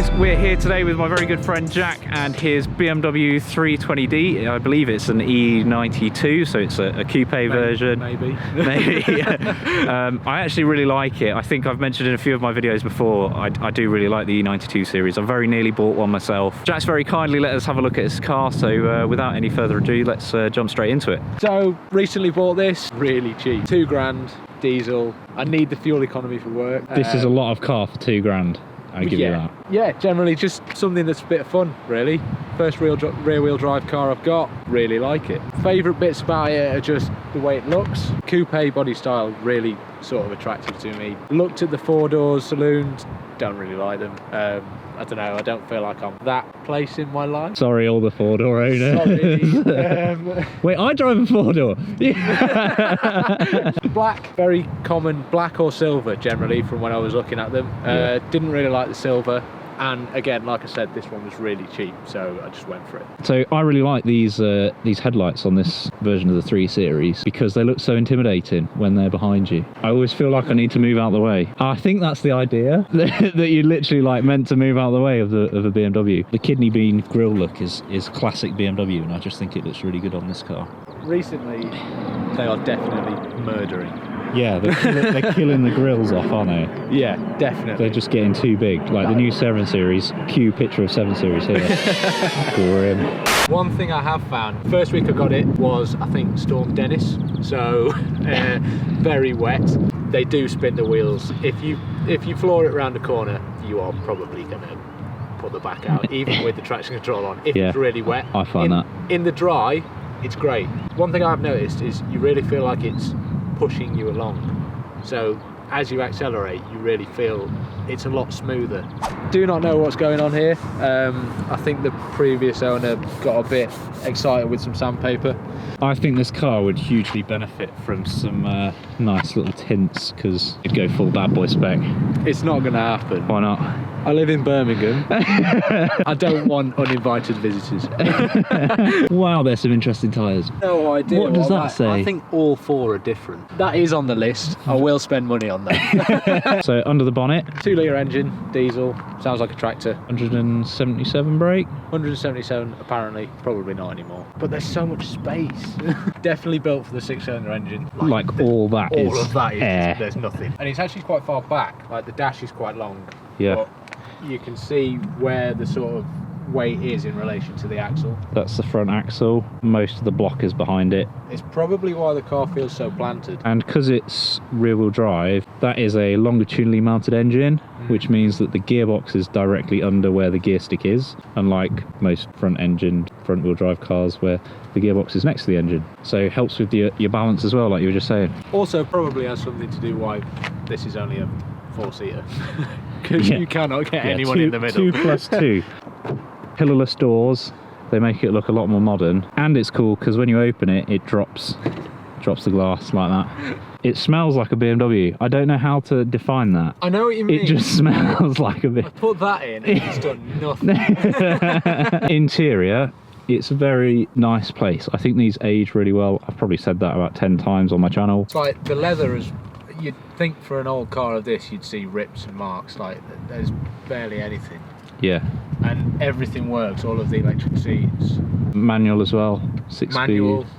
guys, we're here today with my very good friend Jack and his BMW 320d. I believe it's an E92, so it's a coupe version. Maybe. Yeah. I actually really like it. I think I've mentioned in a few of my videos before, I do really like the E92 series. I've very nearly bought one myself. Jack's very kindly let us have a look at his car, so without any further ado, let's jump straight into it. So, recently bought this, really cheap. $2,000, diesel. I need the fuel economy for work. This is a lot of car for $2,000. I give you that. Yeah, generally just something that's a bit of fun, really. First rear wheel drive car I've got, really like it. Favourite bits about it are just the way it looks. Coupe body style, really sort of attractive to me. Looked at the 4 doors saloons, don't really like them. I don't know, I don't feel like I'm that place in my life. Sorry, all the 4-door owners. Sorry. Wait, I drive a 4-door. Black, very common, black or silver generally from when I was looking at them. Didn't really like the silver. And again, like I said, this one was really cheap, so I just went for it. So I really like these headlights on this version of the 3 Series because they look so intimidating when they're behind you. I always feel like I need to move out of the way. I think that's the idea, that you're literally like meant to move out of the way of a BMW. The kidney bean grille look is classic BMW, and I just think it looks really good on this car. Recently, they are definitely murdering. Yeah, they're killing the grills off, aren't they? Yeah, definitely. They're just getting too big. Like the new 7 Series, cue picture of 7 Series here. Grim. One thing I have found, first week I got it was, I think, Storm Dennis. So, very wet. They do spin the wheels. If you floor it around a corner, you are probably going to put the back out, even with the traction control on, if it's really wet. I find that. In the dry, it's great. One thing I've noticed is you really feel like it's pushing you along, so as you accelerate you really feel it's a lot smoother. Do not know what's going on here. I think the previous owner got a bit excited with some sandpaper. I think this car would hugely benefit from some nice little tints, because it'd go full bad boy spec. It's not going to happen. Why not? I live in Birmingham. I don't want uninvited visitors. Wow, there's some interesting tyres. No idea. What does that say? I think all 4 are different. That is on the list. I will spend money on that. So under the bonnet, 2-litre engine, diesel, sounds like a tractor. 177 brake. 177 apparently, probably not anymore. But there's so much space. Definitely built for the 6-cylinder engine. Like all that is all of that is air. There's nothing. And it's actually quite far back. Like the dash is quite long. Yeah. But you can see where the sort of weight is in relation to the axle. That's the front axle. Most of the block is behind it. It's probably why the car feels so planted. And because it's rear-wheel drive, that is a longitudinally mounted engine, which means that the gearbox is directly under where the gear stick is, unlike most front-wheel drive cars where the gearbox is next to the engine. So it helps with your balance as well, like you were just saying. Also probably has something to do why this is only a 4-seater. Because you cannot get anyone in the middle. 2+2. Pillarless doors, they make it look a lot more modern, and it's cool because when you open it, it drops the glass like that. It smells like a BMW. I don't know how to define that. I know what you mean. It just smells like a bit. I put that in and it's done nothing. Interior, it's a very nice place. I think these age really well. I've probably said that about 10 times on my channel. It's like the leather is, you'd think for an old car of this you'd see rips and marks, like there's barely anything. Yeah. And everything works, all of the electric seats. Manual as well, 6 Manual. speed.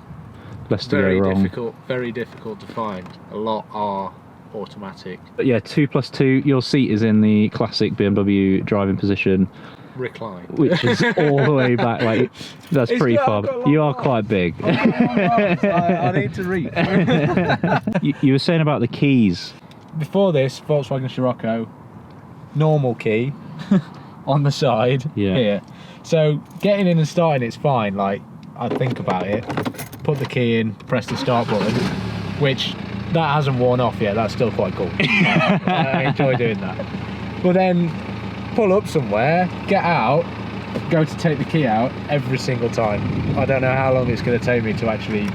Less to go wrong. Very difficult to find. A lot are automatic. But yeah, 2+2, your seat is in the classic BMW driving position. Recline. Which is all the way back, like, that's pretty far. You are quite big. I need to reach. You were saying about the keys. Before this, Volkswagen Scirocco, normal key on the side here. So getting in and starting it's fine. Like, I think about it, put the key in, press the start button, which that hasn't worn off yet. That's still quite cool. I enjoy doing that. But then pull up somewhere, get out, go to take the key out every single time. I don't know how long it's going to take me to actually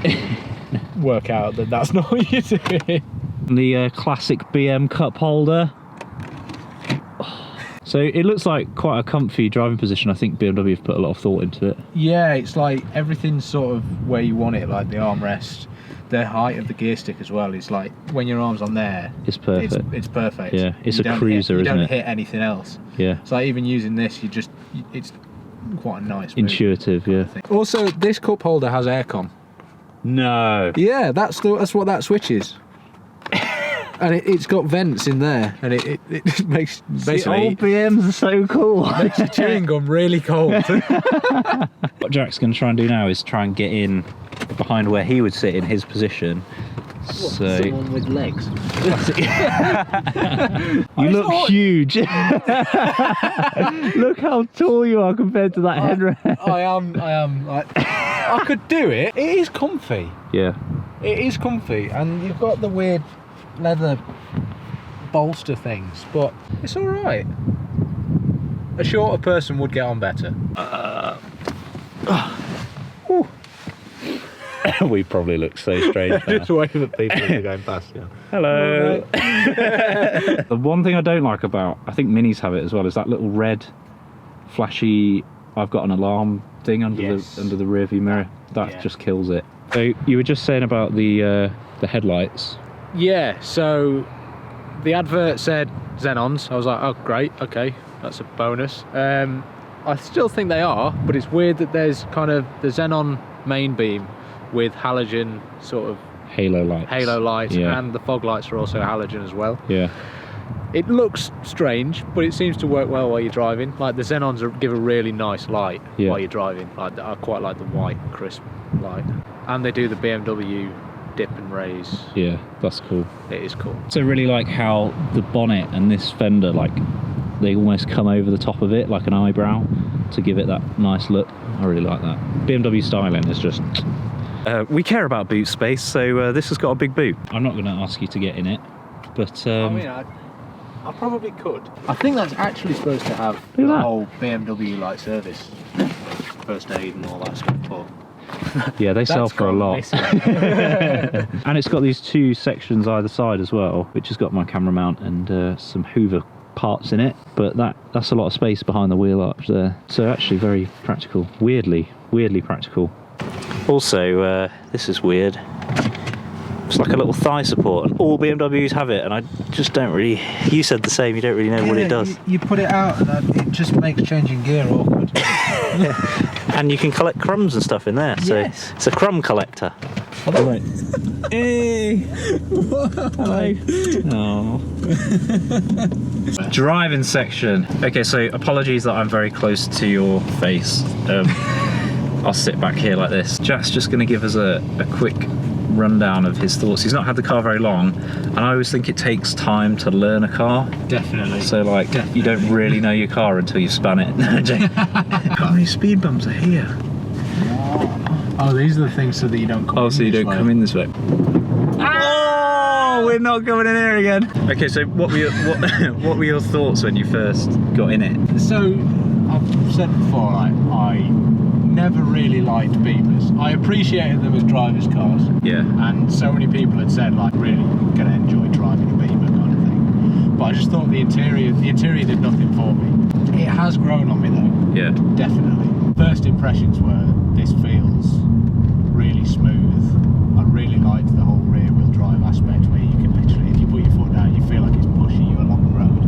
work out that that's not what you're doing. The classic BM cup holder. So it looks like quite a comfy driving position. I think BMW have put a lot of thought into it. Yeah, it's like everything's sort of where you want it, like the armrest. the height of the gear stick as well is like when your arm's on there, it's perfect. It's perfect. Yeah, it's a cruiser, isn't it? You don't hit anything else. Yeah. So like even using this, it's quite a nice move, intuitive. Yeah. Also, this cup holder has aircon. No. Yeah, that's what that switch is. And it's got vents in there, and it makes basically. Old BMs are so cool. Makes your chewing gum really cold. What Jack's going to try and do now is try and get in behind where he would sit in his position. So someone with legs. You look huge. Look how tall you are compared to that headrest. I am. I could do it. It is comfy. Yeah. It is comfy, and you've got the weird leather bolster things, but it's all right. A shorter person would get on better. We probably look so strange now. Just wave at people as you're going past. Yeah. Hello. The one thing I don't like about, I think Minis have it as well, is that little red flashy I've got an alarm thing under the rear view mirror. That just kills it. So you were just saying about the headlights. Yeah, so the advert said Xenons. I was like, oh great, okay, that's a bonus. I still think they are, but it's weird that there's kind of the Xenon main beam with halogen sort of halo lights, and the fog lights are also halogen as well. Yeah. It looks strange, but it seems to work well while you're driving. Like the Xenons give a really nice light while you're driving. Like I quite like the white crisp light, and they do the BMW dip and raise. Yeah, that's cool. It is cool. So really like how the bonnet and this fender, like they almost come over the top of it like an eyebrow to give it that nice look. I really like that. BMW styling is just... we care about boot space, so this has got a big boot. I'm not going to ask you to get in it, but... I mean, I probably could. I think that's actually supposed to have the whole BMW like service, first aid and all that stuff, but... Yeah, they sell for a lot. And it's got these two sections either side as well, which has got my camera mount and some Hoover parts in it, but that's a lot of space behind the wheel arch there. So actually very practical. Weirdly practical. Also, this is weird. It's like a little thigh support, and all BMWs have it, and I just don't really... You said the same, you don't really know what it does. You put it out and it just makes changing gear awkward. And you can collect crumbs and stuff in there, so it's a crumb collector. Right. Hey! Hello. Oh. Driving section. Okay, so apologies that I'm very close to your face. I'll sit back here like this. Jack's just going to give us a quick rundown of his thoughts. He's not had the car very long, and I always think it takes time to learn a car. Definitely. So like, you don't really know your car until you've spun it. How many speed bumps are here? Oh, these are the things so that you don't come in so you don't come in this way. Ah! Oh, we're not going in here again. Okay, so what were your thoughts when you first got in it? So, I've said before, I never really liked Beamers. I appreciated them as drivers' cars. Yeah. And so many people had said, like, really gonna enjoy driving a Beamer kind of thing. But I just thought the interior did nothing for me. It has grown on me though. Yeah. Definitely. First impressions were, this feels really smooth. I really liked the whole rear wheel drive aspect where you can literally, if you put your foot down, you feel like it's pushing you along the road.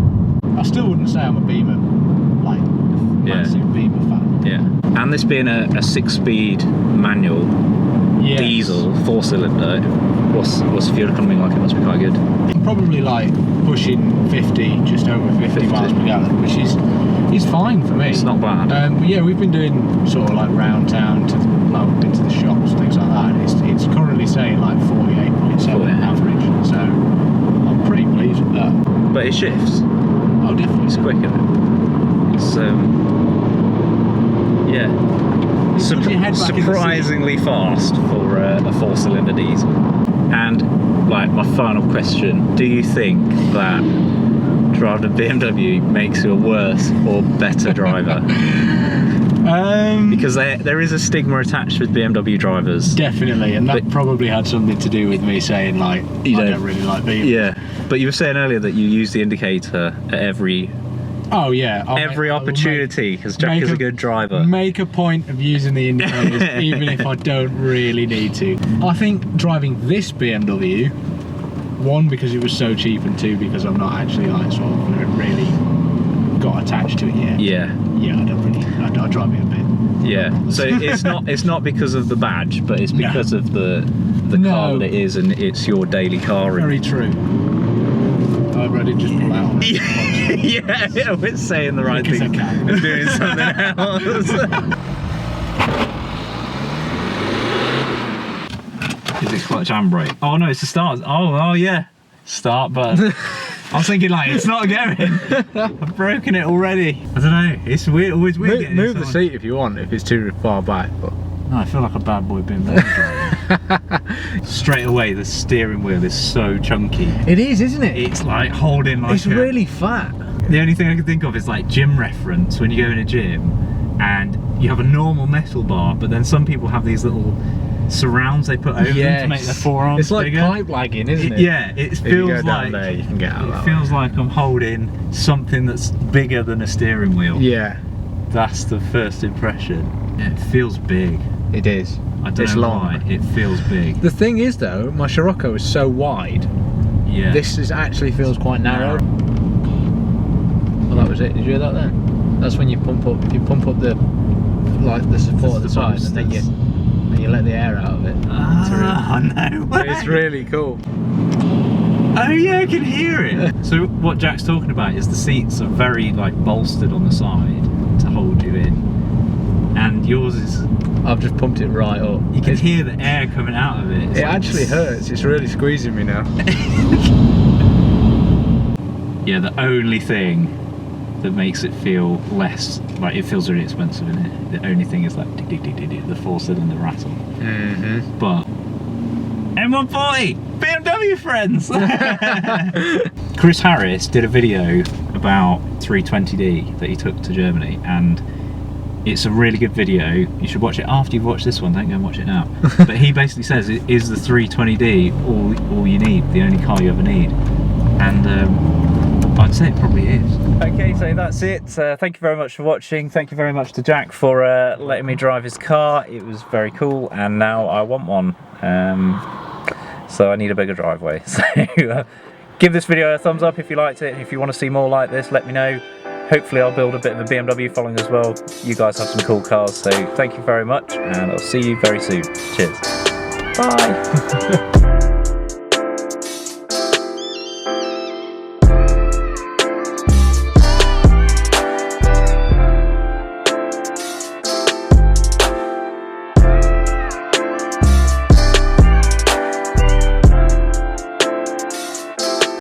I still wouldn't say I'm a Beamer, like, massive Beamer fan. Yeah. And this being a 6-speed manual diesel 4-cylinder, what's fuel economy like? It must be quite good. Probably like pushing 50, just over 50 miles per gallon, which is fine for me. It's not bad. But yeah, we've been doing sort of like round town into the shops, things like that. It's currently saying like 48.7 average, so I'm pretty pleased with that. But it shifts. Oh, definitely. It's quick, isn't it? It's surprisingly fast for a 4-cylinder diesel. And like my final question, do you think that driving a BMW makes you a worse or better driver? Because there is a stigma attached with BMW drivers. Definitely, and that probably had something to do with me saying like, I don't really like BMW. Yeah, but you were saying earlier that you use the indicator at every Oh yeah. Every opportunity, because Jack is a good driver. Make a point of using the indicators, even if I don't really need to. I think driving this BMW, one, because it was so cheap, and two, because I'm not actually like sort of really got attached to it yet. Yeah. Yeah, I drive it a bit. Yeah. So it's not because of the badge, but it's because of the car that it is, and it's your daily car. Very true. I didn't just pull out. Yeah, we're saying the right thing and doing something else. Is it clutch and brake? Oh no, it's the start. Oh yeah, start button. I was thinking like, it's not going. I've broken it already. I don't know, it's weird, always weird. Move the seat if you want, if it's too far back. But no, I feel like a bad boy BMW driver. Straight away, the steering wheel is so chunky. It is, isn't it? It's like holding like it's really fat. The only thing I can think of is like gym reference, when you go in a gym and you have a normal metal bar, but then some people have these little surrounds they put over them to make their forearms It's like bigger. pipe lagging, isn't it? Yeah, it feels if you go like down there, you can get out. It feels like I'm holding something that's bigger than a steering wheel. Yeah, that's the first impression. Yeah, it feels big. it is. I don't know why. It feels big. The thing is, though, my Scirocco is so wide. Yeah. This actually feels quite narrow. Well, that was it. Did you hear that then? That's when you pump up the support at the side, and then you let the air out of it. Ah, no way. It's really cool. Oh yeah, I can hear it. So what Jack's talking about is the seats are very like bolstered on the side to hold you in, and yours is. I've just pumped it right up. You can hear the air coming out of it. It actually hurts. It's really squeezing me now. Yeah, the only thing that makes it feel less, like it feels really expensive in it, the only thing is like the 4-cylinder rattle. Mm-hmm. But M140 BMW friends. Chris Harris did a video about 320D that he took to Germany, and it's a really good video. You should watch it after you've watched this one, don't go and watch it now. But he basically says, is the 320D all you need, the only car you ever need? And I'd say it probably is. Okay, so that's it. Thank you very much for watching. Thank you very much to Jack for letting me drive his car. It was very cool, and now I want one. So I need a bigger driveway. So give this video a thumbs up if you liked it. If you want to see more like this, let me know. Hopefully I'll build a bit of a BMW following as well. You guys have some cool cars, so thank you very much, and I'll see you very soon. Cheers. Bye.